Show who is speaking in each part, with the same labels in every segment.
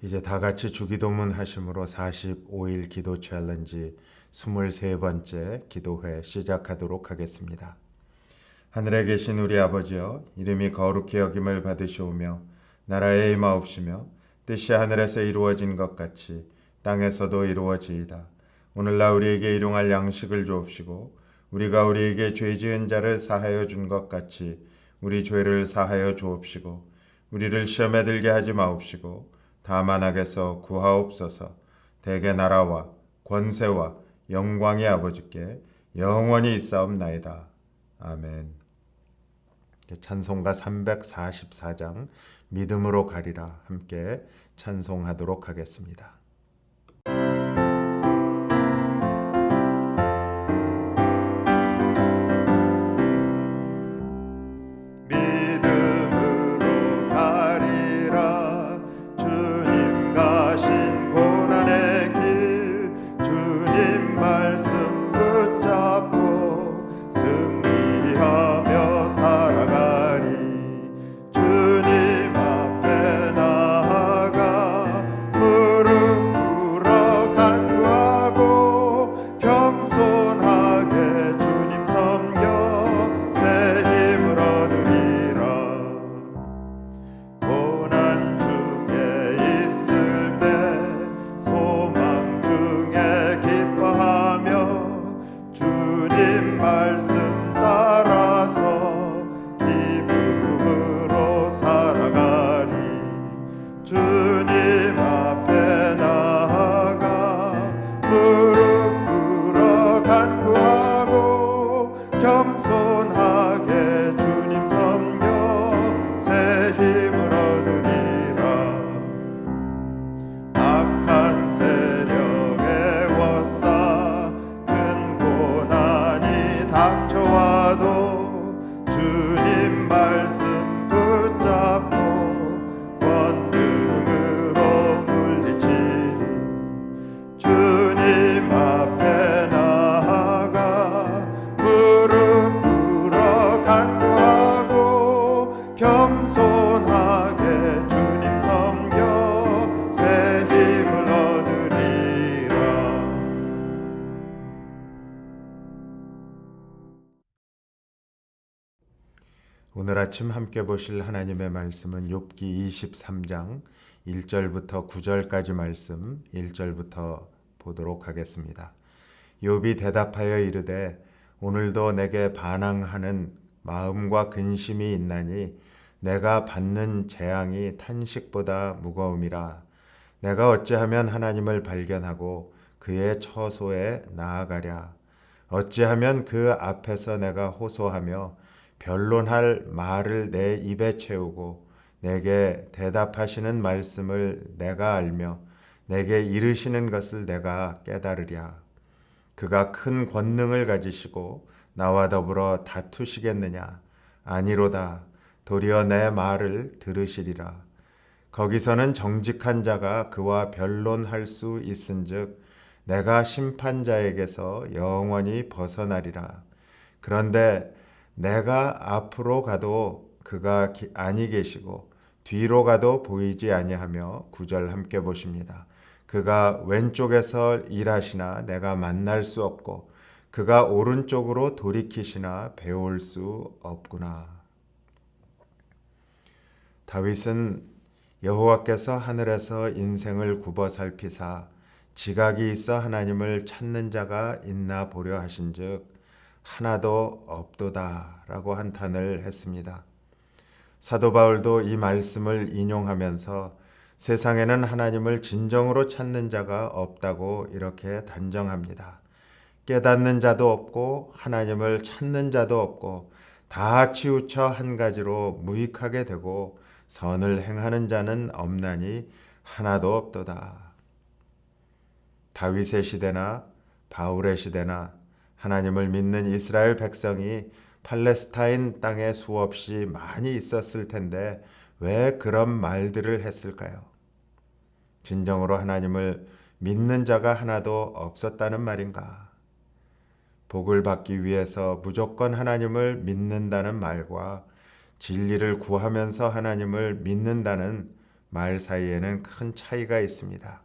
Speaker 1: 이제 다 같이 주기도문 하심으로 45일 기도 챌린지 23번째 기도회 시작하도록 하겠습니다. 하늘에 계신 우리 아버지여, 이름이 거룩히 여김을 받으시오며 나라의 임하옵시며 뜻이 하늘에서 이루어진 것 같이 땅에서도 이루어지이다. 오늘날 우리에게 일용할 양식을 주옵시고 우리가 우리에게 죄 지은 자를 사하여 준 것 같이 우리 죄를 사하여 주옵시고 우리를 시험에 들게 하지 마옵시고 다만 악에서 구하옵소서. 대개 나라와 권세와 영광의 아버지께 영원히 있사옵나이다. 아멘. 찬송가 344장 믿음으로 가리라 함께 찬송하도록 하겠습니다. 오늘 아침 함께 보실 하나님의 말씀은 욥기 23장 1절부터 9절까지 말씀 1절부터 보도록 하겠습니다. 욥이 대답하여 이르되 오늘도 내게 반항하는 마음과 근심이 있나니 내가 받는 재앙이 탄식보다 무거움이라. 내가 어찌하면 하나님을 발견하고 그의 처소에 나아가랴. 어찌하면 그 앞에서 내가 호소하며 변론할 말을 내 입에 채우고 내게 대답하시는 말씀을 내가 알며 내게 이르시는 것을 내가 깨달으랴. 그가 큰 권능을 가지시고 나와 더불어 다투시겠느냐? 아니로다. 도리어 내 말을 들으시리라. 거기서는 정직한 자가 그와 변론할 수 있은즉 내가 심판자에게서 영원히 벗어나리라. 그런데 내가 앞으로 가도 그가 아니 계시고 뒤로 가도 보이지 아니하며 9절 함께 보십니다. 그가 왼쪽에서 일하시나 내가 만날 수 없고 그가 오른쪽으로 돌이키시나 배울 수 없구나. 다윗은 여호와께서 하늘에서 인생을 굽어 살피사 지각이 있어 하나님을 찾는 자가 있나 보려 하신즉 하나도 없도다라고 한탄을 했습니다. 사도 바울도 이 말씀을 인용하면서 세상에는 하나님을 진정으로 찾는 자가 없다고 이렇게 단정합니다. 깨닫는 자도 없고 하나님을 찾는 자도 없고 다 치우쳐 한 가지로 무익하게 되고 선을 행하는 자는 없나니 하나도 없도다. 다윗의 시대나 바울의 시대나 하나님을 믿는 이스라엘 백성이 팔레스타인 땅에 수없이 많이 있었을 텐데 왜 그런 말들을 했을까요? 진정으로 하나님을 믿는 자가 하나도 없었다는 말인가? 복을 받기 위해서 무조건 하나님을 믿는다는 말과 진리를 구하면서 하나님을 믿는다는 말 사이에는 큰 차이가 있습니다.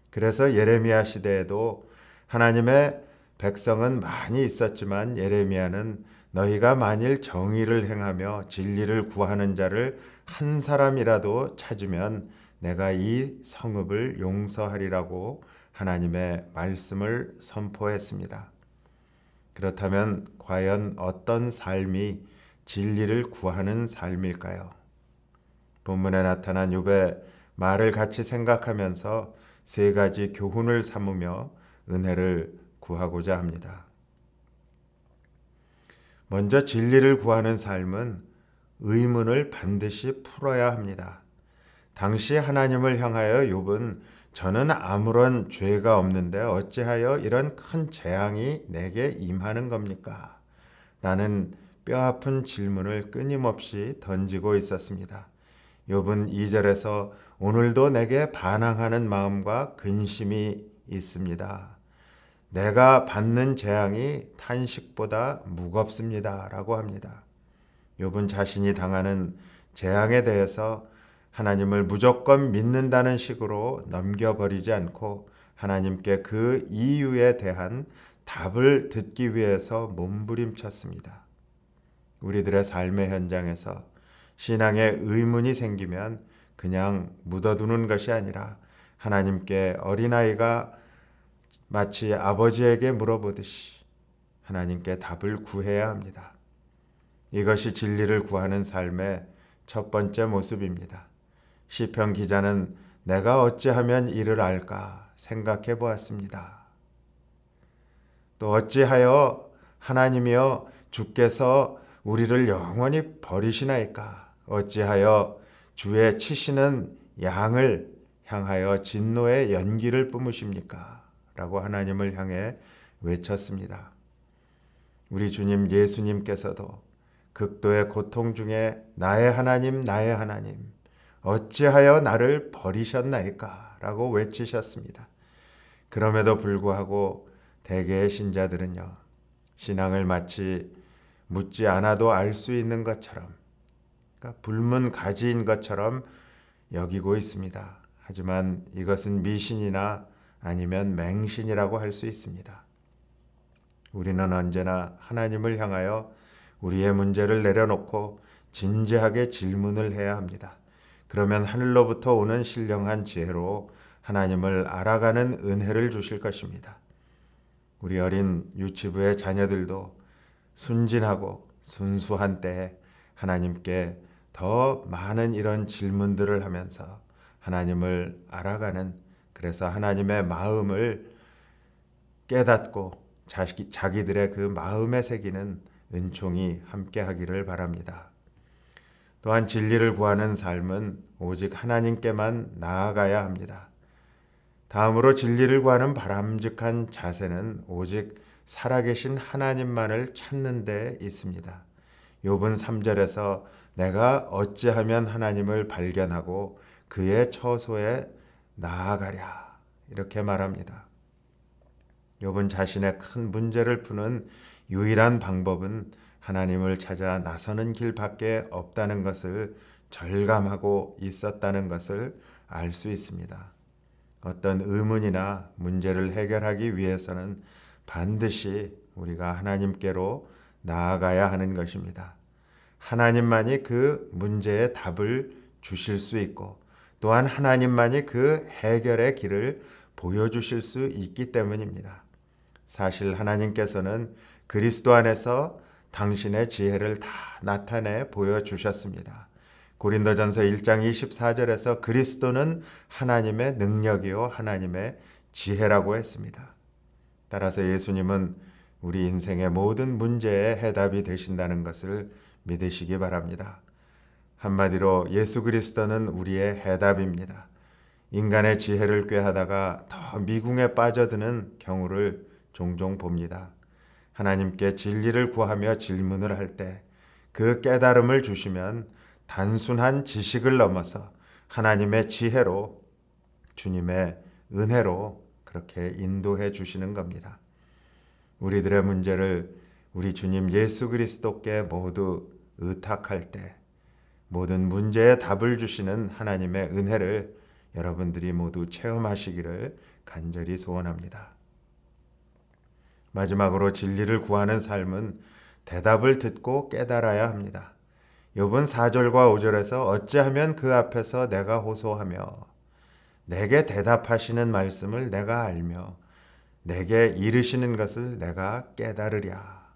Speaker 1: 그래서 예레미야 시대에도 하나님의 백성은 많이 있었지만 예레미야는 너희가 만일 정의를 행하며 진리를 구하는 자를 한 사람이라도 찾으면 내가 이 성읍을 용서하리라고 하나님의 말씀을 선포했습니다. 그렇다면 과연 어떤 삶이 진리를 구하는 삶일까요? 본문에 나타난 욥의 말을 같이 생각하면서 세 가지 교훈을 삼으며 은혜를 구하고자 합니다. 먼저 진리를 구하는 삶은 의문을 반드시 풀어야 합니다. 당시 하나님을 향하여 욥은 저는 아무런 죄가 없는데 어찌하여 이런 큰 재앙이 내게 임하는 겁니까? 라는 뼈아픈 질문을 끊임없이 던지고 있었습니다. 욥은 2절에서 오늘도 내게 반항하는 마음과 근심이 있습니다. 내가 받는 재앙이 탄식보다 무겁습니다. 라고 합니다. 욥은 자신이 당하는 재앙에 대해서 하나님을 무조건 믿는다는 식으로 넘겨버리지 않고 하나님께 그 이유에 대한 답을 듣기 위해서 몸부림쳤습니다. 우리들의 삶의 현장에서 신앙에 의문이 생기면 그냥 묻어두는 것이 아니라 하나님께 어린아이가 마치 아버지에게 물어보듯이 하나님께 답을 구해야 합니다. 이것이 진리를 구하는 삶의 첫 번째 모습입니다. 시편 기자는 내가 어찌하면 이를 알까 생각해 보았습니다. 또 어찌하여 하나님이여 주께서 우리를 영원히 버리시나이까? 어찌하여 주의 치시는 양을 향하여 진노의 연기를 뿜으십니까? 라고 하나님을 향해 외쳤습니다. 우리 주님 예수님께서도 극도의 고통 중에 나의 하나님 어찌하여 나를 버리셨나이까? 라고 외치셨습니다. 그럼에도 불구하고 대개의 신자들은요, 신앙을 마치 묻지 않아도 알 수 있는 것처럼, 그러니까 불문가지인 것처럼 여기고 있습니다. 하지만 이것은 미신이나 아니면 맹신이라고 할 수 있습니다. 우리는 언제나 하나님을 향하여 우리의 문제를 내려놓고 진지하게 질문을 해야 합니다. 그러면 하늘로부터 오는 신령한 지혜로 하나님을 알아가는 은혜를 주실 것입니다. 우리 어린 유치부의 자녀들도 순진하고 순수한 때에 하나님께 더 많은 이런 질문들을 하면서 하나님을 알아가는, 그래서 하나님의 마음을 깨닫고 자기들의 그 마음에 새기는 은총이 함께 하기를 바랍니다. 또한 진리를 구하는 삶은 오직 하나님께만 나아가야 합니다. 다음으로 진리를 구하는 바람직한 자세는 오직 살아계신 하나님만을 찾는 데 있습니다. 욥은 3절에서 내가 어찌하면 하나님을 발견하고 그의 처소에 나아가랴 이렇게 말합니다. 욥은 자신의 큰 문제를 푸는 유일한 방법은 하나님을 찾아 나서는 길밖에 없다는 것을 절감하고 있었다는 것을 알 수 있습니다. 어떤 의문이나 문제를 해결하기 위해서는 반드시 우리가 하나님께로 나아가야 하는 것입니다. 하나님만이 그 문제의 답을 주실 수 있고 또한 하나님만이 그 해결의 길을 보여주실 수 있기 때문입니다. 사실 하나님께서는 그리스도 안에서 당신의 지혜를 다 나타내 보여주셨습니다. 고린도전서 1장 24절에서 그리스도는 하나님의 능력이요 하나님의 지혜라고 했습니다. 따라서 예수님은 우리 인생의 모든 문제의 해답이 되신다는 것을 믿으시기 바랍니다. 한마디로 예수 그리스도는 우리의 해답입니다. 인간의 지혜를 꾀하다가 더 미궁에 빠져드는 경우를 종종 봅니다. 하나님께 진리를 구하며 질문을 할 때 그 깨달음을 주시면 단순한 지식을 넘어서 하나님의 지혜로, 주님의 은혜로 그렇게 인도해 주시는 겁니다. 우리들의 문제를 우리 주님 예수 그리스도께 모두 의탁할 때 모든 문제에 답을 주시는 하나님의 은혜를 여러분들이 모두 체험하시기를 간절히 소원합니다. 마지막으로 진리를 구하는 삶은 대답을 듣고 깨달아야 합니다. 욥은 4절과 5절에서 어찌하면 그 앞에서 내가 호소하며 내게 대답하시는 말씀을 내가 알며 내게 이르시는 것을 내가 깨달으랴.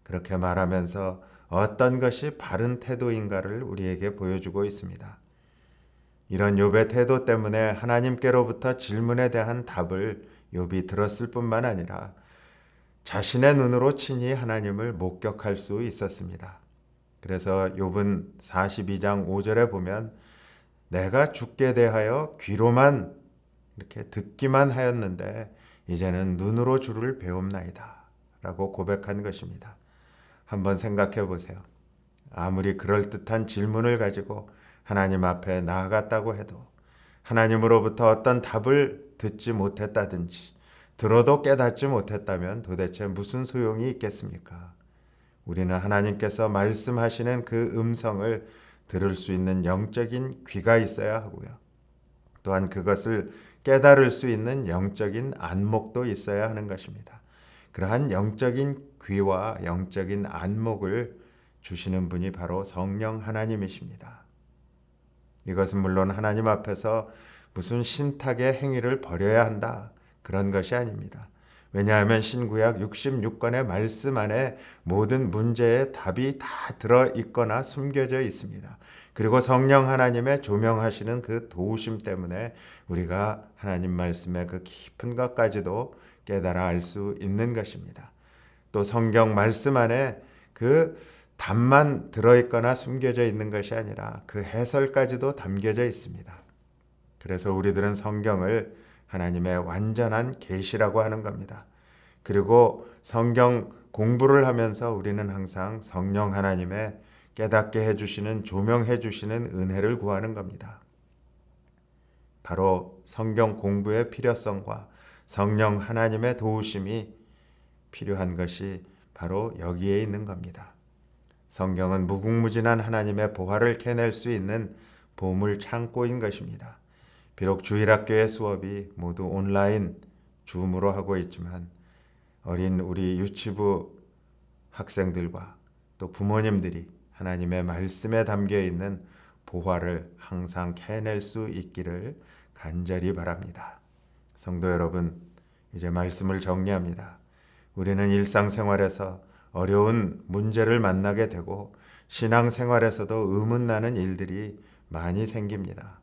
Speaker 1: 그렇게 말하면서 어떤 것이 바른 태도인가를 우리에게 보여주고 있습니다. 이런 욥의 태도 때문에 하나님께로부터 질문에 대한 답을 욥이 들었을 뿐만 아니라 자신의 눈으로 친히 하나님을 목격할 수 있었습니다. 그래서 욥은 42장 5절에 보면 내가 주께 대하여 귀로만 이렇게 듣기만 하였는데 이제는 눈으로 주를 배움나이다 라고 고백한 것입니다. 한번 생각해 보세요. 아무리 그럴듯한 질문을 가지고 하나님 앞에 나아갔다고 해도 하나님으로부터 어떤 답을 듣지 못했다든지 들어도 깨닫지 못했다면 도대체 무슨 소용이 있겠습니까? 우리는 하나님께서 말씀하시는 그 음성을 들을 수 있는 영적인 귀가 있어야 하고요. 또한 그것을 깨달을 수 있는 영적인 안목도 있어야 하는 것입니다. 그러한 영적인 귀와 영적인 안목을 주시는 분이 바로 성령 하나님이십니다. 이것은 물론 하나님 앞에서 무슨 신탁의 행위를 벌여야 한다 그런 것이 아닙니다. 왜냐하면 신구약 66권의 말씀 안에 모든 문제의 답이 다 들어있거나 숨겨져 있습니다. 그리고 성령 하나님의 조명하시는 그 도우심 때문에 우리가 하나님 말씀의 그 깊은 것까지도 깨달아 알 수 있는 것입니다. 또 성경 말씀 안에 그 답만 들어있거나 숨겨져 있는 것이 아니라 그 해설까지도 담겨져 있습니다. 그래서 우리들은 성경을 하나님의 완전한 계시라고 하는 겁니다. 그리고 성경 공부를 하면서 우리는 항상 성령 하나님의 깨닫게 해주시는 조명해 주시는 은혜를 구하는 겁니다. 바로 성경 공부의 필요성과 성령 하나님의 도우심이 필요한 것이 바로 여기에 있는 겁니다. 성경은 무궁무진한 하나님의 보화를 캐낼 수 있는 보물 창고인 것입니다. 비록 주일학교의 수업이 모두 온라인 줌으로 하고 있지만 어린 우리 유치부 학생들과 또 부모님들이 하나님의 말씀에 담겨 있는 보화를 항상 캐낼 수 있기를 간절히 바랍니다. 성도 여러분, 이제 말씀을 정리합니다. 우리는 일상생활에서 어려운 문제를 만나게 되고 신앙생활에서도 의문나는 일들이 많이 생깁니다.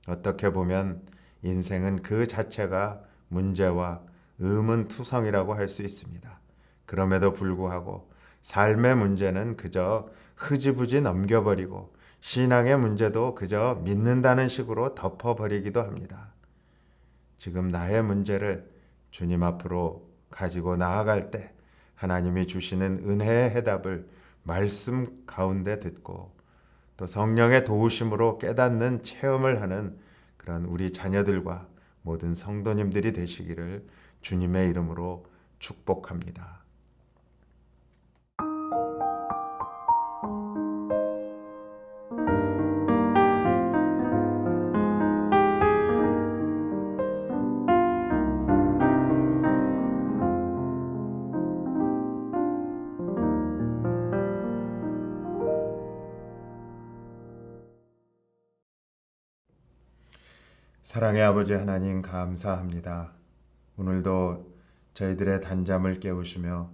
Speaker 1: 어떻게 보면 인생은 그 자체가 문제와 의문투성이라고 할 수 있습니다. 그럼에도 불구하고 삶의 문제는 그저 흐지부지 넘겨버리고 신앙의 문제도 그저 믿는다는 식으로 덮어버리기도 합니다. 지금 나의 문제를 주님 앞으로 가지고 나아갈 때 하나님이 주시는 은혜의 해답을 말씀 가운데 듣고 또 성령의 도우심으로 깨닫는 체험을 하는 그런 우리 자녀들과 모든 성도님들이 되시기를 주님의 이름으로 축복합니다. 사랑의 아버지 하나님 감사합니다. 오늘도 저희들의 단잠을 깨우시며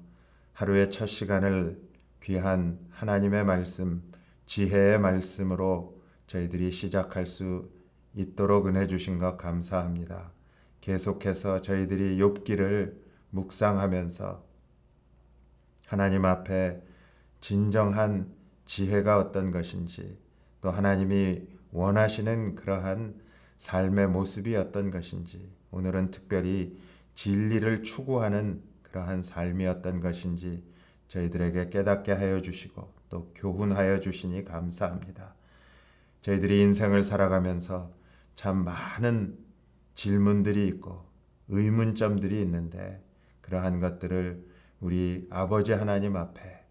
Speaker 1: 하루의 첫 시간을 귀한 하나님의 말씀, 지혜의 말씀으로 저희들이 시작할 수 있도록 은혜 주신 것 감사합니다. 계속해서 저희들이 욥기를 묵상하면서 하나님 앞에 진정한 지혜가 어떤 것인지 또 하나님이 원하시는 그러한 삶의 모습이 어떤 것인지 오늘은 특별히 진리를 추구하는 그러한 삶이 어떤 것인지 저희들에게 깨닫게 하여 주시고 또 교훈하여 주시니 감사합니다. 저희들이 인생을 살아가면서 참 많은 질문들이 있고 의문점들이 있는데 그러한 것들을 우리 아버지 하나님 앞에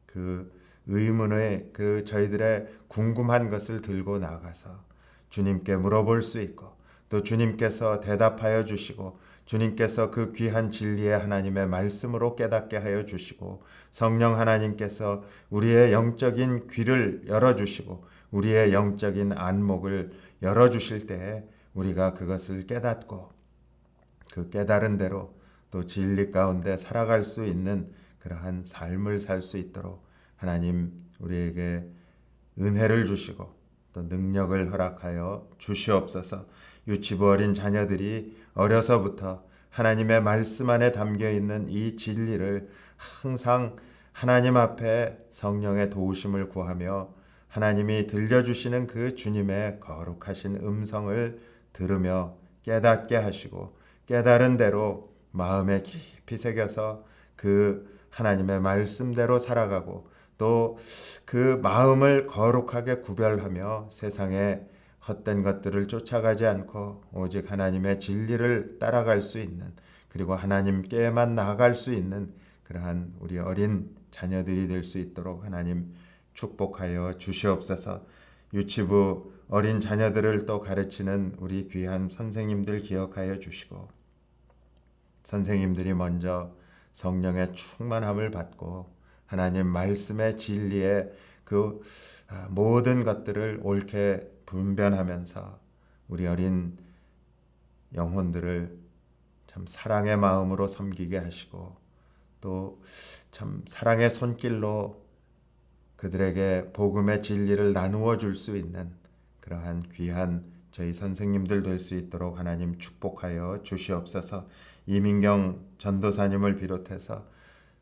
Speaker 1: 그 의문의 그 저희들의 궁금한 것을 들고 나가서 주님께 물어볼 수 있고 또 주님께서 대답하여 주시고 주님께서 그 귀한 진리의 하나님의 말씀으로 깨닫게 하여 주시고 성령 하나님께서 우리의 영적인 귀를 열어주시고 우리의 영적인 안목을 열어주실 때에 우리가 그것을 깨닫고 그 깨달은 대로 또 진리 가운데 살아갈 수 있는 그러한 삶을 살 수 있도록 하나님 우리에게 은혜를 주시고 또 능력을 허락하여 주시옵소서. 유치부 어린 자녀들이 어려서부터 하나님의 말씀 안에 담겨 있는 이 진리를 항상 하나님 앞에 성령의 도우심을 구하며 하나님이 들려주시는 그 주님의 거룩하신 음성을 들으며 깨닫게 하시고 깨달은 대로 마음에 깊이 새겨서 그 하나님의 말씀대로 살아가고 또 그 마음을 거룩하게 구별하며 세상의 헛된 것들을 쫓아가지 않고 오직 하나님의 진리를 따라갈 수 있는 그리고 하나님께만 나아갈 수 있는 그러한 우리 어린 자녀들이 될 수 있도록 하나님 축복하여 주시옵소서. 유치부 어린 자녀들을 또 가르치는 우리 귀한 선생님들 기억하여 주시고 선생님들이 먼저 성령의 충만함을 받고 하나님 말씀의 진리의 그 모든 것들을 옳게 분별하면서 우리 어린 영혼들을 참 사랑의 마음으로 섬기게 하시고 또 참 사랑의 손길로 그들에게 복음의 진리를 나누어 줄 수 있는 그러한 귀한 저희 선생님들 될 수 있도록 하나님 축복하여 주시옵소서. 이민경 전도사님을 비롯해서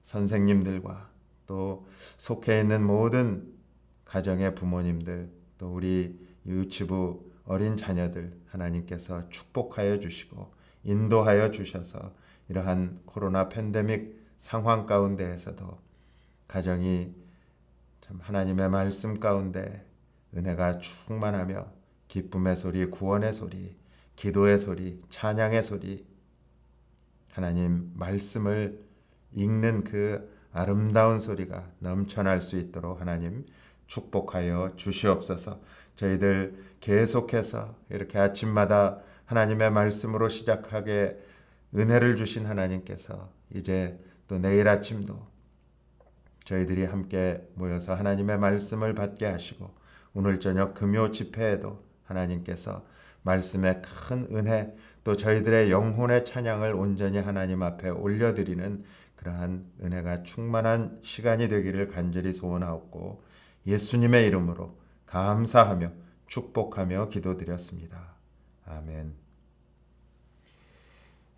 Speaker 1: 선생님들과 또 속해 있는 모든 가정의 부모님들 또 우리 유치부 어린 자녀들 하나님께서 축복하여 주시고 인도하여 주셔서 이러한 코로나 팬데믹 상황 가운데에서도 가정이 참 하나님의 말씀 가운데 은혜가 충만하며 기쁨의 소리, 구원의 소리, 기도의 소리, 찬양의 소리 하나님 말씀을 읽는 그 아름다운 소리가 넘쳐날 수 있도록 하나님 축복하여 주시옵소서. 저희들 계속해서 이렇게 아침마다 하나님의 말씀으로 시작하게 은혜를 주신 하나님께서 이제 또 내일 아침도 저희들이 함께 모여서 하나님의 말씀을 받게 하시고 오늘 저녁 금요 집회에도 하나님께서 말씀의 큰 은혜 또 저희들의 영혼의 찬양을 온전히 하나님 앞에 올려드리는 그러한 은혜가 충만한 시간이 되기를 간절히 소원하옵고 예수님의 이름으로 감사하며 축복하며 기도드렸습니다. 아멘.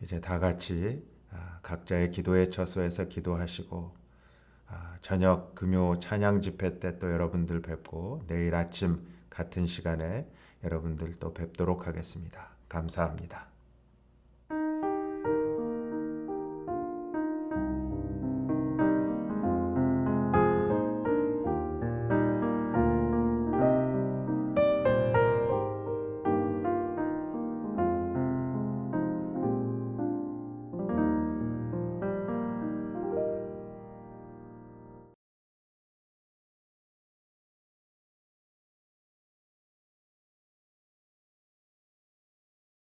Speaker 1: 이제 다 같이 각자의 기도의 처소에서 기도하시고 저녁 금요 찬양 집회 때 또 여러분들 뵙고 내일 아침 같은 시간에 여러분들 또 뵙도록 하겠습니다. 감사합니다.